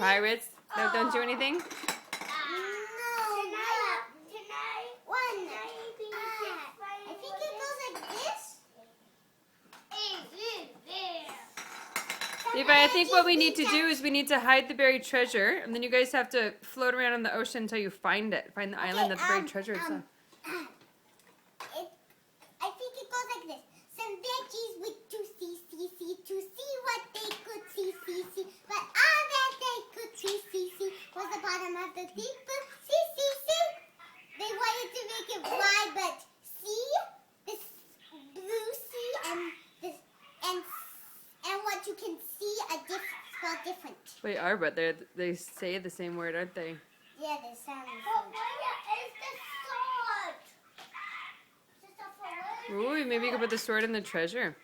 Pirates that don't do anything? No. Tonight, one. I think it goes like this. Levi, I think what we need to do is we need to hide the buried treasure, and then you guys have to float around in the ocean until you find it. Find the island that the buried treasure is on. I think it goes like this. Some veggies with to see what they could see. But all that they could see was the bottom of the deep see. They wanted to make it wide, but see this blue sea and this and what you can see spelled different. Wait, but they say the same word, aren't they? Yeah, they sound the same. Ooh, maybe you could put the sword in the treasure.